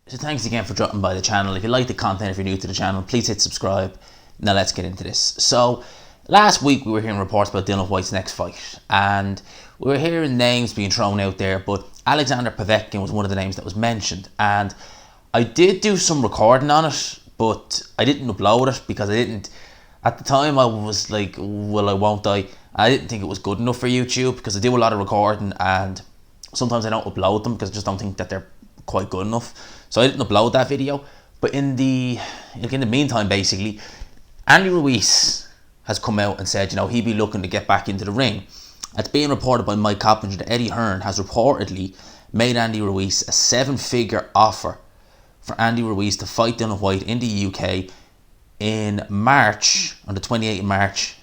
So thanks again for dropping by the channel. If you like the content, if you're new to the channel, please hit subscribe. Now let's get into this. So last week we were hearing reports about Dillian Whyte's next fight, and we were hearing names being thrown out there, but Alexander Povetkin was one of the names that was mentioned, and I did do some recording on it, but I didn't upload it because at the time I was like, well, I won't I didn't think it was good enough for YouTube, because I do a lot of recording and sometimes I don't upload them because I just don't think that they're quite good enough. So I didn't upload that video. But in the meantime, basically, Andy Ruiz has come out and said, he'd be looking to get back into the ring. It's being reported by Mike Coppinger that Eddie Hearn has reportedly made Andy Ruiz a 7-figure offer for Andy Ruiz to fight Dillian Whyte in the UK in March, on the 28th of March.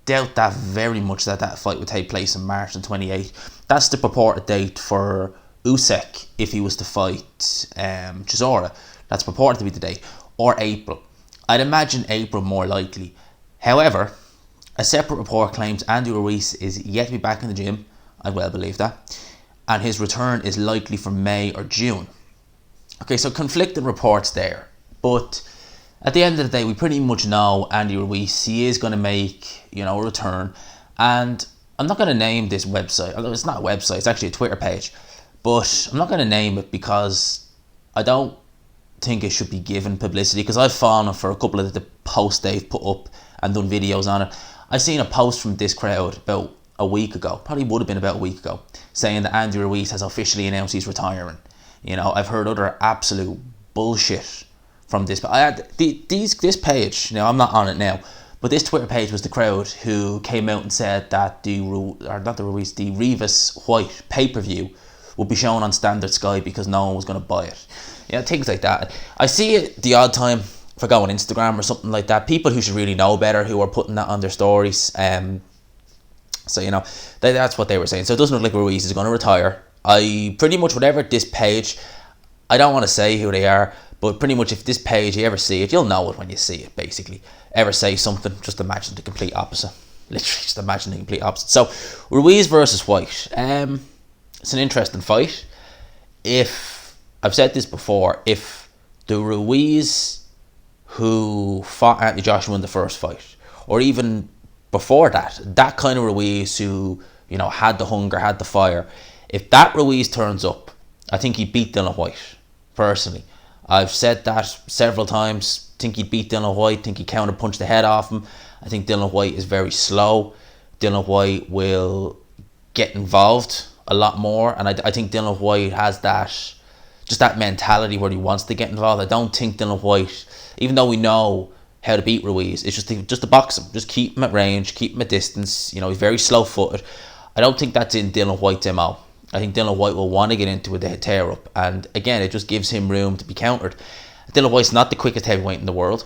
Doubt that very much that fight would take place in March and 28th. That's the purported date for Usyk if he was to fight Chisora. That's purported to be the date. Or April. I'd imagine April more likely. However, a separate report claims Andy Ruiz is yet to be back in the gym. I well believe that. And his return is likely for May or June. Okay, so conflicting reports there. But at the end of the day, we pretty much know Andy Ruiz, he is going to make, a return. And I'm not going to name this website. Although it's not a website, it's actually a Twitter page. But I'm not going to name it because I don't think it should be given publicity, because I've fallen for a couple of the posts they've put up and done videos on it. I seen a post from this crowd about a week ago, probably would have been about a week ago, saying that Andy Ruiz has officially announced he's retiring. I've heard other absolute bullshit from this. But I had this page, I'm not on it now, but this Twitter page was the crowd who came out and said that the Rivas Whyte pay-per-view would be shown on Standard Sky because no one was going to buy it. Things like that. I see it the odd time if I go on Instagram or something like that. People who should really know better who are putting that on their stories. So, that's what they were saying. So it doesn't look like Ruiz is going to retire. I pretty much, whatever this page, I don't want to say who they are, but pretty much if this page, you ever see it, you'll know it when you see it, basically. Ever say something, just imagine the complete opposite. Literally, just imagine the complete opposite. So, Ruiz versus Whyte. It's an interesting fight. I've said this before, if the Ruiz who fought Anthony Joshua in the first fight, or even before that kind of Ruiz who, had the hunger, had the fire, if that Ruiz turns up, I think he beat Dillian Whyte, personally. I've said that several times. Think he'd beat Dillian Whyte. Think he counter-punched the head off him. I think Dillian Whyte is very slow. Dillian Whyte will get involved a lot more, and I think Dillian Whyte has that mentality where he wants to get involved. I don't think Dillian Whyte, even though we know how to beat Ruiz, it's just to box him, just keep him at range, keep him at distance. He's very slow-footed. I don't think that's in Dillian Whyte's MO. I think Dillian Whyte will want to get into it, the tear up, and again, it just gives him room to be countered. Dillian Whyte's not the quickest heavyweight in the world.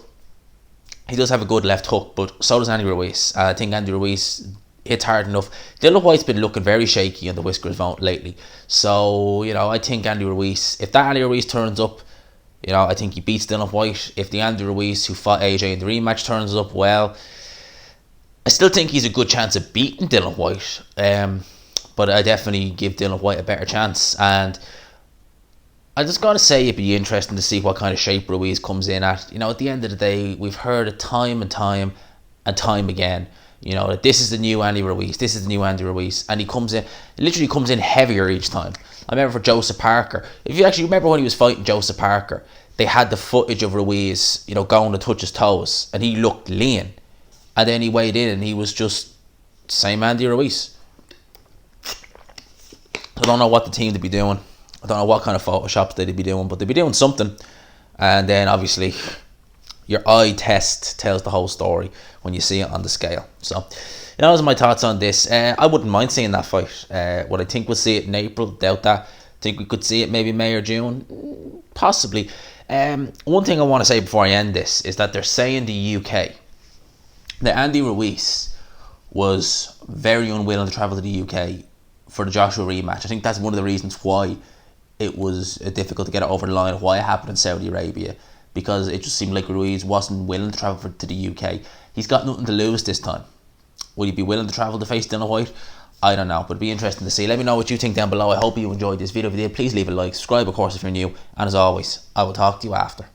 He does have a good left hook, but so does Andy Ruiz. I think Andy Ruiz hits hard enough. Dillian Whyte's been looking very shaky on the Whiskers vote lately. So, I think Andy Ruiz, if that Andy Ruiz turns up, I think he beats Dillian Whyte. If the Andy Ruiz who fought AJ in the rematch turns up, well, I still think he's a good chance of beating Dillian Whyte. But I definitely give Dillian Whyte a better chance. And I just got to say, it'd be interesting to see what kind of shape Ruiz comes in at. At the end of the day, we've heard it time and time again, that this is the new Andy Ruiz, this is the new Andy Ruiz, and he literally comes in heavier each time. I remember for Joseph Parker, if you actually remember when he was fighting Joseph Parker, they had the footage of Ruiz, going to touch his toes, and he looked lean, and then he weighed in and he was just same Andy Ruiz. I don't know what the team would be doing. I don't know what kind of photoshops they'd be doing, but they'd be doing something. And then obviously your eye test tells the whole story when you see it on the scale. So those are my thoughts on this. I wouldn't mind seeing that fight. Would I think we'll see it in April? Doubt that. Think we could see it maybe May or June? Possibly. One thing I want to say before I end this is that they're saying the UK that Andy Ruiz was very unwilling to travel to the UK for the Joshua rematch. I think that's one of the reasons why it was difficult to get it over the line, why it happened in Saudi Arabia, because it just seemed like Ruiz wasn't willing to travel to the UK. He's got nothing to lose this time. Would he be willing to travel to face Dillian Whyte? I don't know, but it'd be interesting to see. Let me know what you think down below. I hope you enjoyed this video. If you did, please leave a like, subscribe of course if you're new, and as always, I will talk to you after.